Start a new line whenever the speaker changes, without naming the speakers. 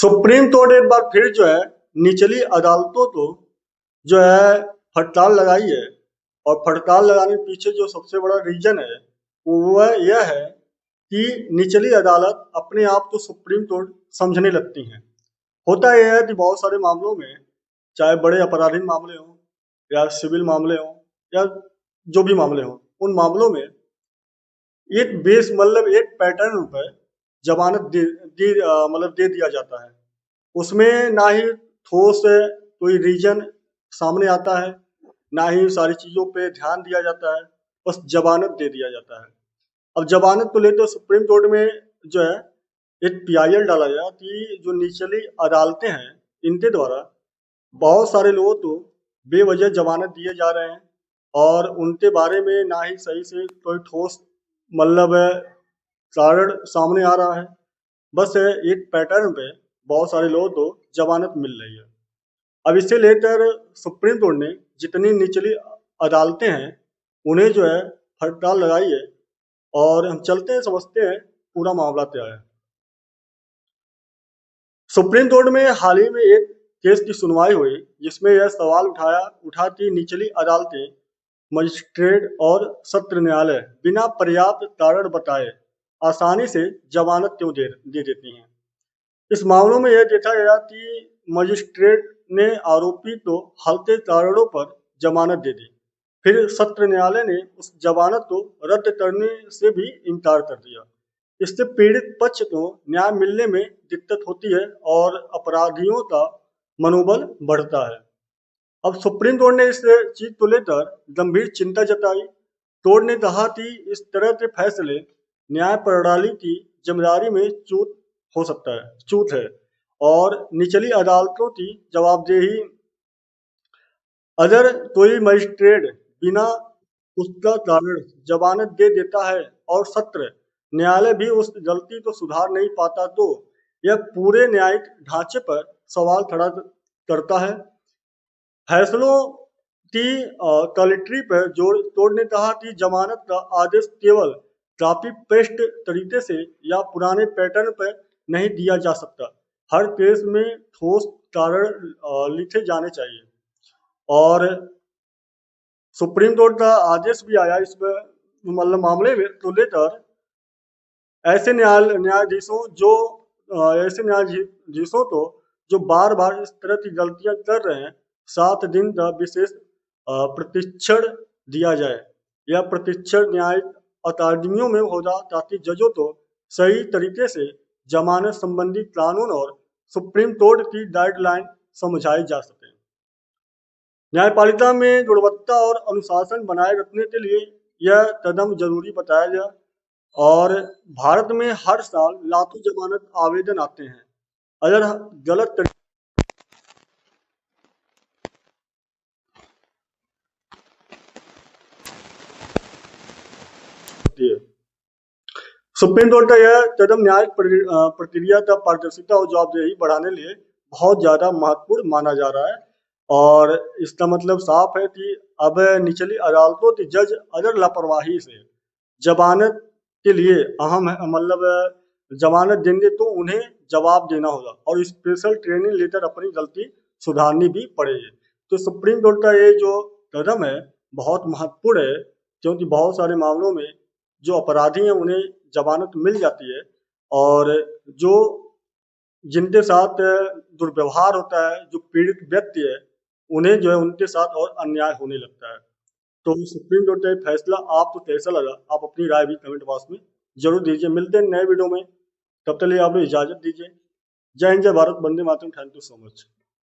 Supreme court एक बार फिर जो है निचली अदालतों को जो है हड़ताल लगाई है। और हड़ताल लगाने के पीछे जो सबसे बड़ा रीजन है वो यह है कि निचली अदालत अपने आप को सुप्रीम कोर्ट समझने लगती हैं। होता यह है कि बहुत सारे मामलों में, चाहे बड़े आपराधिक मामले हों या सिविल मामले हों या जो भी मामले हों, उन मामलों में एक बेस मतलब एक पैटर्न पर जमानत दे दिया जाता है। उसमें ना ही ठोस कोई रीजन सामने आता है, ना ही सारी चीजों पे ध्यान दिया जाता है, बस जमानत दे दिया जाता है। अब जमानत को लेकर सुप्रीम कोर्ट में जो है एक पीआईएल डाला गया कि जो निचली अदालतें हैं इनके द्वारा बहुत सारे लोगों को बेवजह जमानत दिए जा रहे हैं और उनके बारे में ना ही सही से कोई ठोस मतलब कारण सामने आ रहा है। बस एक पैटर्न पे बहुत सारे लोगों को जमानत मिल रही है। अब इसे लेकर सुप्रीम कोर्ट ने जितनी निचली अदालतें हैं उन्हें जो है हड़ताल लगाई है और हम चलते हैं समझते हैं पूरा मामला क्या है। सुप्रीम कोर्ट में हाल ही में एक केस की सुनवाई हुई जिसमें यह सवाल उठा कि निचली अदालतें मजिस्ट्रेट और सत्र न्यायालय बिना पर्याप्त कारण बताए आसानी से जमानत क्यों दे देती हैं। इस मामलों में यह देखा गया कि मजिस्ट्रेट ने आरोपी को हल्के कारणों पर जमानत दे दी, फिर सत्र न्यायालय ने उस जमानत को रद्द करने से भी इनकार कर दिया। इससे पीड़ित पक्ष को न्याय मिलने में दिक्कत होती है और अपराधियों का मनोबल बढ़ता है। अब सुप्रीम कोर्ट ने इस चीज को लेकर गंभीर चिंता जताई। कोर्ट ने कहा कि इस तरह के फैसले न्याय प्रणाली की जिम्मेदारी में चूक है और निचली अदालतों की जवाबदेही। अगर कोई मजिस्ट्रेट बिना उसका कारण जमानत दे देता है और सत्र न्यायालय भी उस गलती को सुधार नहीं पाता तो यह पूरे न्यायिक ढांचे पर सवाल खड़ा करता है। फैसलों की क्वालिटी पर जोर तोड़ने कहा कि जमानत का आदेश केवल कॉपी पेस्ट तरीके से या पुराने पैटर्न पर नहीं दिया जा सकता। हर केस में ठोस कारण लिखे जाने चाहिए। और सुप्रीम कोर्ट का आदेश भी आया इस मतलब मामले में को लेकर ऐसे न्यायाधीशों को जो बार बार इस तरह की गलतियां कर रहे हैं 7 दिन का विशेष प्रशिक्षण दिया जाए। यह प्रशिक्षण न्यायिक अकादमियों में होगा ताकि जजों को सही तरीके से जमानत संबंधी कानून और सुप्रीम कोर्ट की गाइडलाइन समझाई जा सके। न्यायपालिका में गुणवत्ता और अनुशासन बनाए रखने के लिए यह कदम जरूरी बताया गया। और भारत में हर साल लाखों जमानत आवेदन आते हैं। अगर गलत सुप्रीम कोर्ट का यह कदम न्यायिक प्रक्रिया का पारदर्शिता और जवाबदेही बढ़ाने के लिए बहुत ज्यादा महत्वपूर्ण माना जा रहा है। और इसका मतलब साफ है कि अब निचली अदालतों के जज अगर लापरवाही से जमानत के लिए जमानत देंगे तो उन्हें जवाब देना होगा और स्पेशल ट्रेनिंग लेकर अपनी गलती सुधारनी भी पड़ेगी। तो सुप्रीम कोर्ट का ये जो कदम है बहुत महत्वपूर्ण है क्योंकि बहुत सारे मामलों में जो अपराधी हैं उन्हें जमानत मिल जाती है और जो जिनके साथ दुर्व्यवहार होता है, जो पीड़ित व्यक्ति है, उन्हें जो है उनके साथ और अन्याय होने लगता है। तो सुप्रीम कोर्ट का फैसला आपको कैसा लगा, आप अपनी राय भी कमेंट बॉक्स में जरूर दीजिए। मिलते हैं नए वीडियो में, तब तक लिए आप इजाजत दीजिए। जय हिंद, जय भारत, वंदे मातरम। Thank you so much.